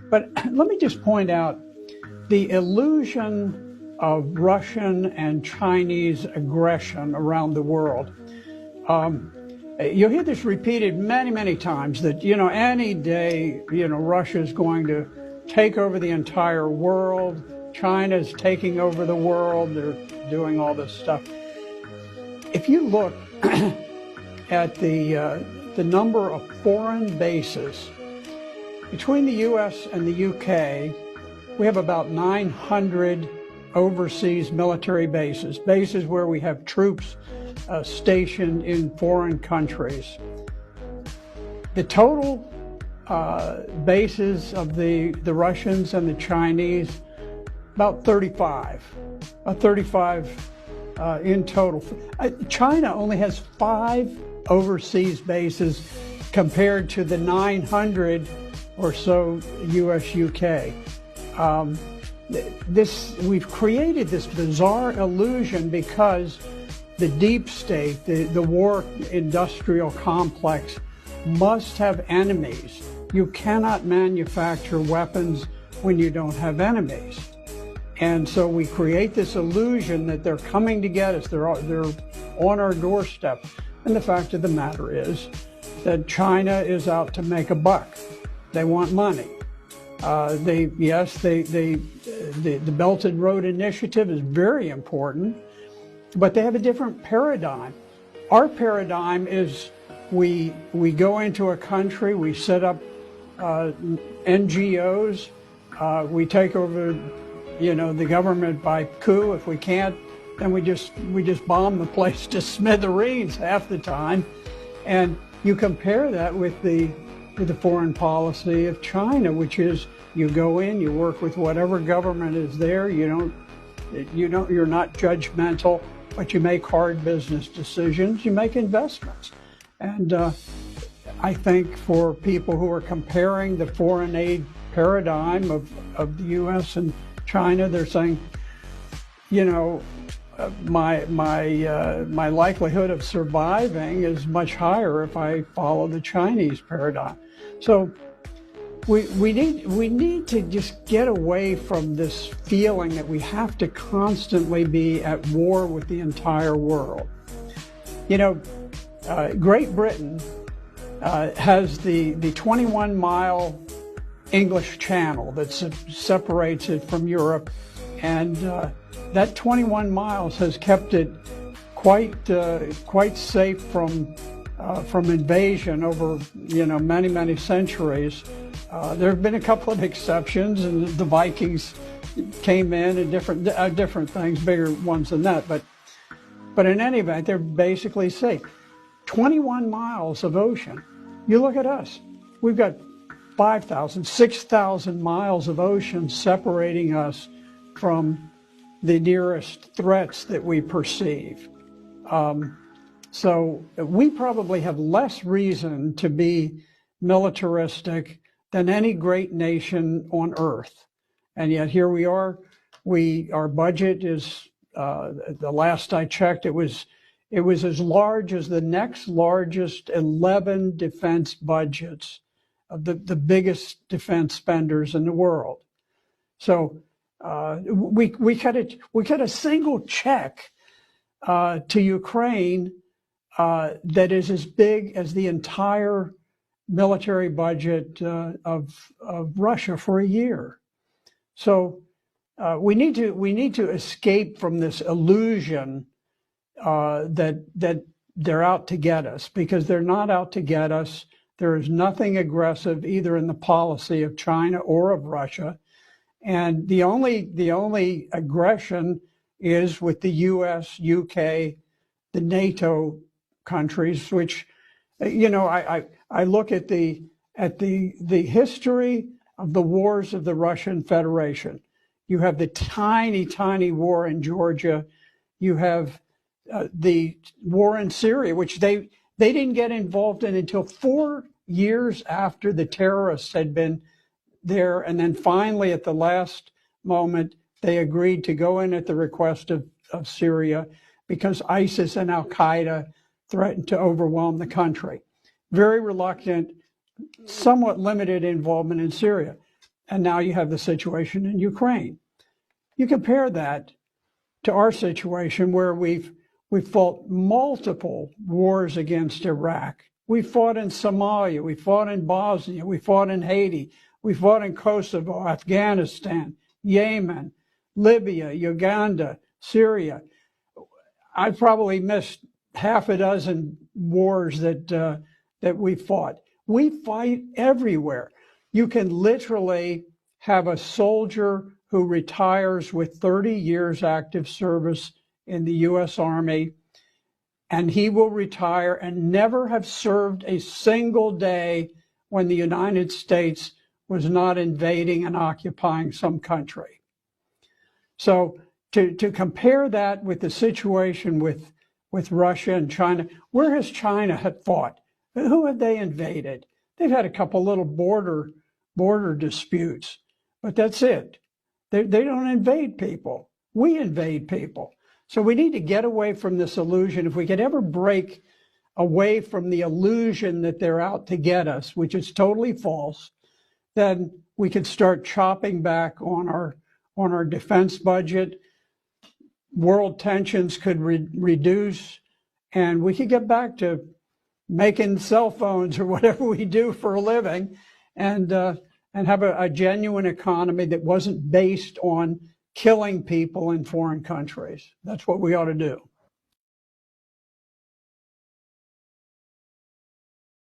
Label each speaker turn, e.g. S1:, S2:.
S1: But let me just point out the illusion of Russian and Chinese aggression around the world. You'll hear this repeated many, many times that, any day, Russia's going to take over the entire world. China's taking over the world. They're doing all this stuff. If you look at the number of foreign bases between the U.S. and the U.K., we have about 900 overseas military bases where we have troops stationed in foreign countries. The total bases of the Russians and the Chinese, about 35. In total. China only has 5 overseas bases compared to the 900 or so U.S. UK. We've created this bizarre illusion because the deep state, the war industrial complex, must have enemies. You cannot manufacture weapons when you don't have enemies. And so we create this illusion that they're coming to get us, they're on our doorstep. And the fact of the matter is that China is out to make a buck. They want money. The Belt and Road Initiative is very important, but they have a different paradigm. Our paradigm is we go into a country, we set up NGOs, we take over the government by coup. If we can't, then we just bomb the place to smithereens half the time. And you compare that with the foreign policy of China, which is you go in, you work with whatever government is there. You're not judgmental, but you make hard business decisions. You make investments. And I think for people who are comparing the foreign aid paradigm of the U.S. and China, they're saying, my likelihood of surviving is much higher if I follow the Chinese paradigm. So we need to just get away from this feeling that we have to constantly be at war with the entire world. Great Britain has the 21-mile English Channel that separates it from Europe, and that 21 miles has kept it quite safe from invasion over many centuries. There have been a couple of exceptions, and the Vikings came in and different things, bigger ones than that. But in any event, they're basically safe. 21 miles of ocean. You look at us. We've got 5,000, 6,000 miles of ocean separating us from the nearest threats that we perceive. So we probably have less reason to be militaristic than any great nation on earth. And yet here we are. Our budget is, the last I checked, it was as large as the next largest 11 defense budgets of the biggest defense spenders in the world. So we cut a single check to Ukraine that is as big as the entire military budget of Russia for a year. So we need to escape from this illusion that they're out to get us, because they're not out to get us. There is nothing aggressive either in the policy of China or of Russia. And the only aggression is with the U.S., UK, the NATO countries, which, I look at the history of the wars of the Russian Federation. You have the tiny war in Georgia. You have the war in Syria, which they didn't get involved in until 4 years after the terrorists had been there. And then finally, at the last moment, they agreed to go in at the request of Syria because ISIS and Al-Qaeda threatened to overwhelm the country. Very reluctant, somewhat limited involvement in Syria. and now you have the situation in Ukraine. You compare that to our situation where we've fought multiple wars against Iraq. We fought in Somalia, we fought in Bosnia, we fought in Haiti, we fought in Kosovo, Afghanistan, Yemen, Libya, Uganda, Syria. I probably missed half a dozen wars that we fought. We fight everywhere. You can literally have a soldier who retires with 30 years active service in the U.S. Army, and he will retire and never have served a single day when the United States was not invading and occupying some country. So to compare that with the situation with Russia and China, where has China had fought? Who have they invaded? They've had a couple little border disputes, but that's it. They don't invade people. We invade people. So we need to get away from this illusion. If we could ever break away from the illusion that they're out to get us, which is totally false, then we could start chopping back on our defense budget. World tensions could reduce, and we could get back to making cell phones or whatever we do for a living, and have a genuine economy that wasn't based on killing people in foreign countries. That's what we ought to do.